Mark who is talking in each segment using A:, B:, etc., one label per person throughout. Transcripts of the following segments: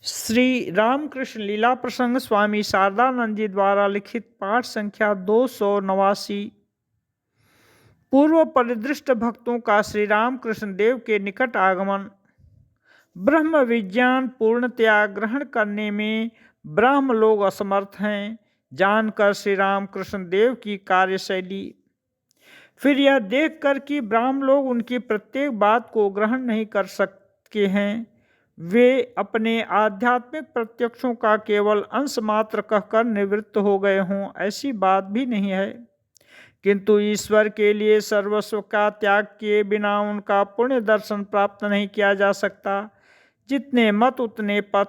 A: श्री रामकृष्ण लीला प्रसंग स्वामी शारदानंद जी द्वारा लिखित पाठ संख्या 289। पूर्व परिदृष्ट भक्तों का श्री रामकृष्ण देव के निकट आगमन। ब्रह्म विज्ञान पूर्णतया ग्रहण करने में ब्राह्म लोग असमर्थ हैं, जानकर श्री रामकृष्ण देव की कार्यशैली। फिर यह देखकर कि ब्राह्म लोग उनकी प्रत्येक बात को ग्रहण नहीं कर सके हैं, वे अपने आध्यात्मिक प्रत्यक्षों का केवल अंश मात्र कहकर निवृत्त हो गए हों, ऐसी बात भी नहीं है। किंतु ईश्वर के लिए सर्वस्व का त्याग किए बिना उनका पुण्य दर्शन प्राप्त नहीं किया जा सकता। जितने मत उतने पथ,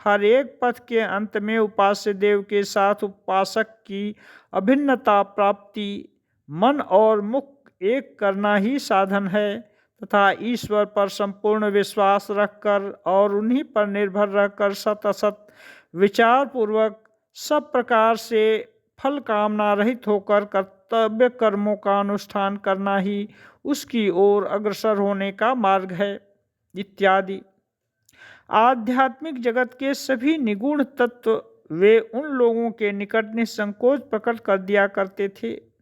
A: हर एक पथ के अंत में उपास्य देव के साथ उपासक की अभिन्नता प्राप्ति, मन और मुख एक करना ही साधन है तथा ईश्वर पर संपूर्ण विश्वास रखकर और उन्हीं पर निर्भर रहकर सत असत विचार पूर्वक सब प्रकार से फल कामना रहित होकर कर्तव्य कर्मों का अनुष्ठान करना ही उसकी ओर अग्रसर होने का मार्ग है इत्यादि। आध्यात्मिक जगत के सभी निगूढ़ तत्व वे उन लोगों के निकट निसंकोच प्रकट कर दिया करते थे।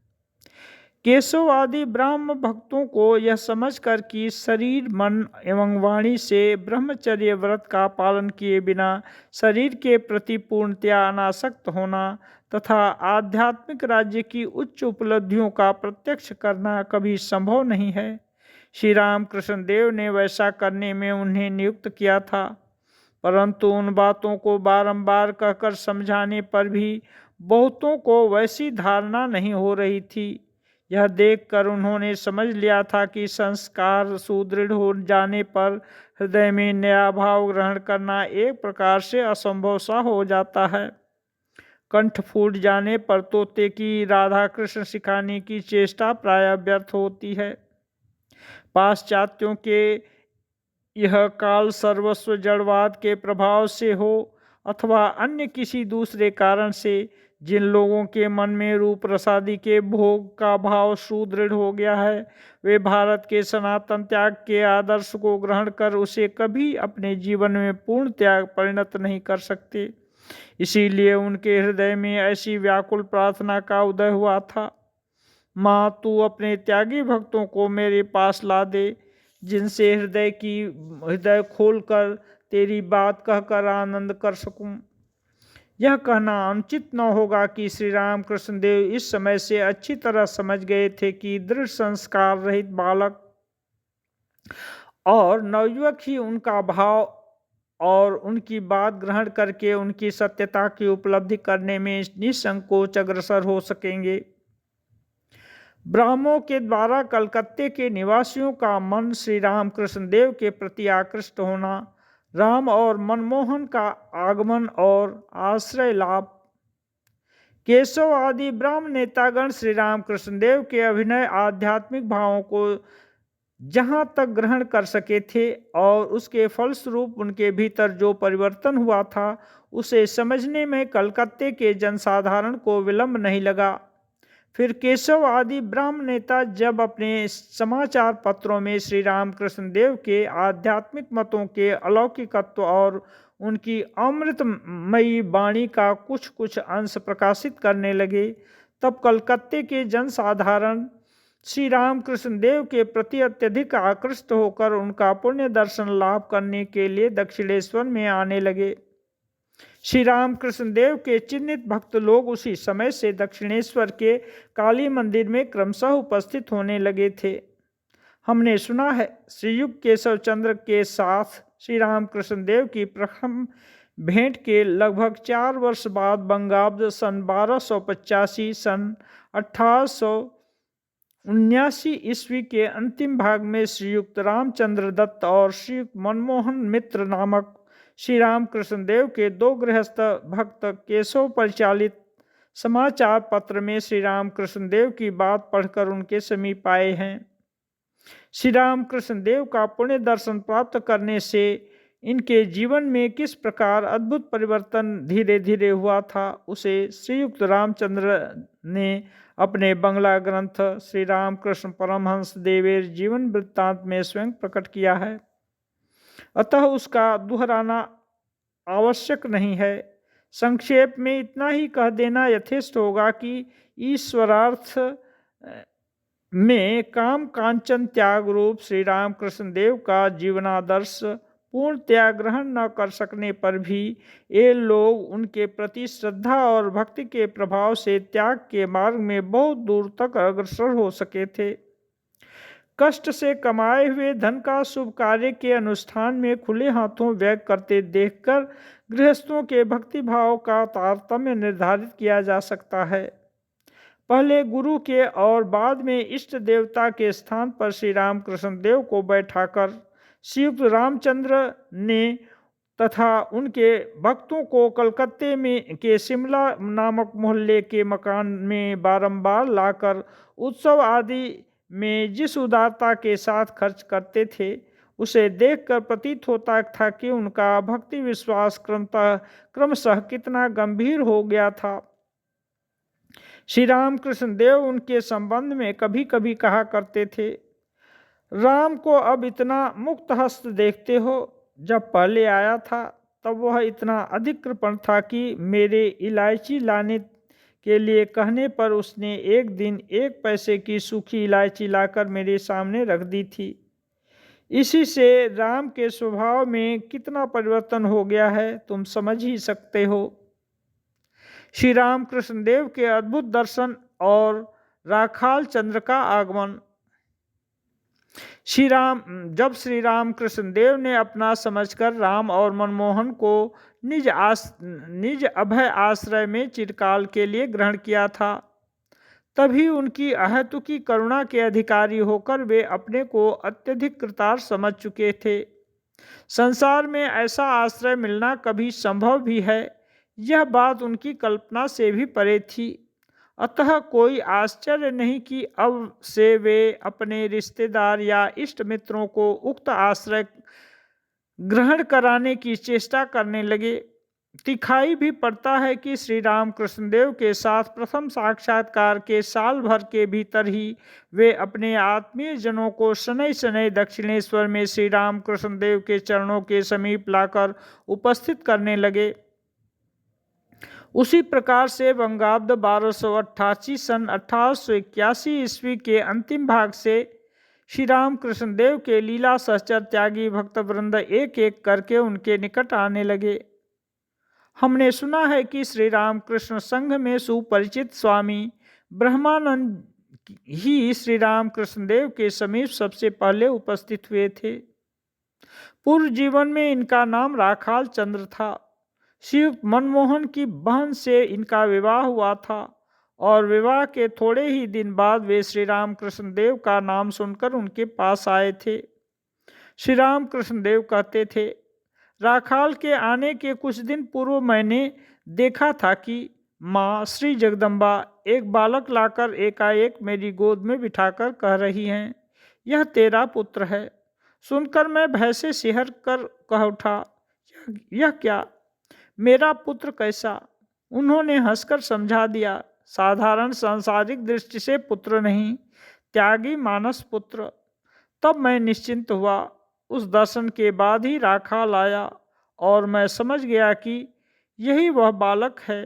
A: केशव आदि ब्राह्म भक्तों को यह समझकर कि शरीर मन एवं वाणी से ब्रह्मचर्य व्रत का पालन किए बिना शरीर के प्रति पूर्णतया अनासक्त होना तथा आध्यात्मिक राज्य की उच्च उपलब्धियों का प्रत्यक्ष करना कभी संभव नहीं है, श्री रामकृष्ण देव ने वैसा करने में उन्हें नियुक्त किया था। परंतु उन बातों को बारंबार कहकर समझाने पर भी बहुतों को वैसी धारणा नहीं हो रही थी। यह देखकर उन्होंने समझ लिया था कि संस्कार सुदृढ़ हो जाने पर हृदय में नया भाव ग्रहण करना एक प्रकार से असंभव सा हो जाता है। कंठ फूट जाने पर तोते की राधा कृष्ण सिखाने की चेष्टा प्राय व्यर्थ होती है। पाश्चात्यों के यह काल सर्वस्व जड़वाद के प्रभाव से हो अथवा अन्य किसी दूसरे कारण से जिन लोगों के मन में रूप रसादि के भोग का भाव सुदृढ़ हो गया है, वे भारत के सनातन त्याग के आदर्श को ग्रहण कर उसे कभी अपने जीवन में पूर्ण त्याग परिणत नहीं कर सकते। इसीलिए उनके हृदय में ऐसी व्याकुल प्रार्थना का उदय हुआ था, माँ तू अपने त्यागी भक्तों को मेरे पास ला दे, जिनसे हृदय खोलकर तेरी बात कहकर आनंद कर सकूं। यह कहना अनुचित न होगा कि श्री रामकृष्ण देव इस समय से अच्छी तरह समझ गए थे कि दृढ़ संस्कार रहित बालक और नवयुवक ही उनका भाव और उनकी बात ग्रहण करके उनकी सत्यता की उपलब्धि करने में निसंकोच अग्रसर हो सकेंगे। ब्राह्मों के द्वारा कलकत्ते के निवासियों का मन श्री रामकृष्ण देव के प्रति आकृष्ट होना, राम और मनमोहन का आगमन और आश्रय लाभ। केशव आदि ब्राह्म नेतागण श्री रामकृष्ण देव के अभिनय आध्यात्मिक भावों को जहाँ तक ग्रहण कर सके थे और उसके फलस्वरूप उनके भीतर जो परिवर्तन हुआ था, उसे समझने में कलकत्ते के जनसाधारण को विलंब नहीं लगा। फिर केशव आदि ब्राह्म नेता जब अपने समाचार पत्रों में श्री रामकृष्ण देव के आध्यात्मिक मतों के अलौकिकत्व और उनकी अमृतमयी वाणी का कुछ कुछ अंश प्रकाशित करने लगे, तब कलकत्ते के जनसाधारण श्री रामकृष्ण देव के प्रति अत्यधिक आकृष्ट होकर उनका पुण्य दर्शन लाभ करने के लिए दक्षिणेश्वर में आने लगे। श्री रामकृष्ण देव के चिन्हित भक्त लोग उसी समय से दक्षिणेश्वर के काली मंदिर में क्रमशः उपस्थित होने लगे थे। हमने सुना है श्रीयुक्त केशव चंद्र के साथ श्री रामकृष्ण देव की प्रथम भेंट के लगभग 4 वर्ष बाद बंगाब्द सन 1285 सन 1879 ईस्वी के अंतिम भाग में श्रीयुक्त रामचंद्र दत्त और श्रीयुक्त मनमोहन मित्र नामक श्री रामकृष्ण देव के 2 गृहस्थ भक्त केशव परिचालित समाचार पत्र में श्री रामकृष्ण देव की बात पढ़कर उनके समीप आए हैं। श्री रामकृष्ण देव का पुण्य दर्शन प्राप्त करने से इनके जीवन में किस प्रकार अद्भुत परिवर्तन धीरे धीरे हुआ था, उसे श्रीयुक्त रामचंद्र ने अपने बंगला ग्रंथ श्री रामकृष्ण परमहंस देवेर जीवन वृत्तांत में स्वयं प्रकट किया है। अतः उसका दोहराना आवश्यक नहीं है। संक्षेप में इतना ही कह देना यथेष्ट होगा कि ईश्वरार्थ में काम कांचन त्याग रूप श्री रामकृष्ण देव का जीवनादर्श पूर्णतया ग्रहण न कर सकने पर भी ये लोग उनके प्रति श्रद्धा और भक्ति के प्रभाव से त्याग के मार्ग में बहुत दूर तक अग्रसर हो सके थे। कष्ट से कमाए हुए धन का शुभ कार्य के अनुष्ठान में खुले हाथों व्यय करते देखकर गृहस्थों के भक्ति भाव का तारतम्य निर्धारित किया जा सकता है। पहले गुरु के और बाद में इष्ट देवता के स्थान पर श्री रामकृष्ण देव को बैठाकर श्रीयुक्त रामचंद्र ने तथा उनके भक्तों को कलकत्ते में के शिमला नामक मोहल्ले के मकान में बारंबार लाकर उत्सव आदि में जिस उदारता के साथ खर्च करते थे, उसे देखकर प्रतीत होता था कि उनका भक्ति विश्वास क्रमशः कितना गंभीर हो गया था। श्री रामकृष्ण देव उनके संबंध में कभी कभी कहा करते थे, राम को अब इतना मुक्त हस्त देखते हो, जब पहले आया था तब वह इतना अधिक कृपण था कि मेरे इलायची लाने के लिए कहने पर उसने एक दिन 1 पैसे की सूखी इलायची लाकर मेरे सामने रख दी थी। इसी से राम के स्वभाव में कितना परिवर्तन हो गया है तुम समझ ही सकते हो। श्री रामकृष्ण देव के अद्भुत दर्शन और राखाल चंद्र का आगमन। जब श्री रामकृष्ण देव ने अपना समझकर राम और मनमोहन को निज अभय आश्रय में चिरकाल के लिए ग्रहण किया था, तभी उनकी अहेतुकी करुणा के अधिकारी होकर वे अपने को अत्यधिक कृतार्थ समझ चुके थे। संसार में ऐसा आश्रय मिलना कभी संभव भी है, यह बात उनकी कल्पना से भी परे थी। अतः कोई आश्चर्य नहीं कि अब से वे अपने रिश्तेदार या इष्ट मित्रों को उक्त आश्रय ग्रहण कराने की चेष्टा करने लगे। दिखाई भी पड़ता है कि श्री रामकृष्ण देव के साथ प्रथम साक्षात्कार के साल भर के भीतर ही वे अपने आत्मीय जनों को शनै शनै दक्षिणेश्वर में श्री रामकृष्ण देव के चरणों के समीप लाकर उपस्थित करने लगे। उसी प्रकार से बंगाब्द 1288 सन 1881 ईस्वी के अंतिम भाग से श्री रामकृष्ण देव के लीला सहचर त्यागी भक्तवृंद एक एक करके उनके निकट आने लगे। हमने सुना है कि श्री रामकृष्ण संघ में सुपरिचित स्वामी ब्रह्मानंद ही श्री रामकृष्ण देव के समीप सबसे पहले उपस्थित हुए थे। पूर्व जीवन में इनका नाम राखाल चंद्र था। श्रीयुक्त मनमोहन की बहन से इनका विवाह हुआ था और विवाह के थोड़े ही दिन बाद वे श्री रामकृष्ण देव का नाम सुनकर उनके पास आए थे। श्री रामकृष्ण देव कहते थे, राखाल के आने के कुछ दिन पूर्व मैंने देखा था कि माँ श्री जगदम्बा एक बालक लाकर एकाएक मेरी गोद में बिठाकर कह रही हैं, यह तेरा पुत्र है। सुनकर मैं भय से सिहर कर कह उठा, यह क्या, मेरा पुत्र कैसा? उन्होंने हंसकर समझा दिया, साधारण सांसारिक दृष्टि से पुत्र नहीं, त्यागी मानस पुत्र। तब मैं निश्चिंत हुआ। उस दर्शन के बाद ही राखाल आया और मैं समझ गया कि यही वह बालक है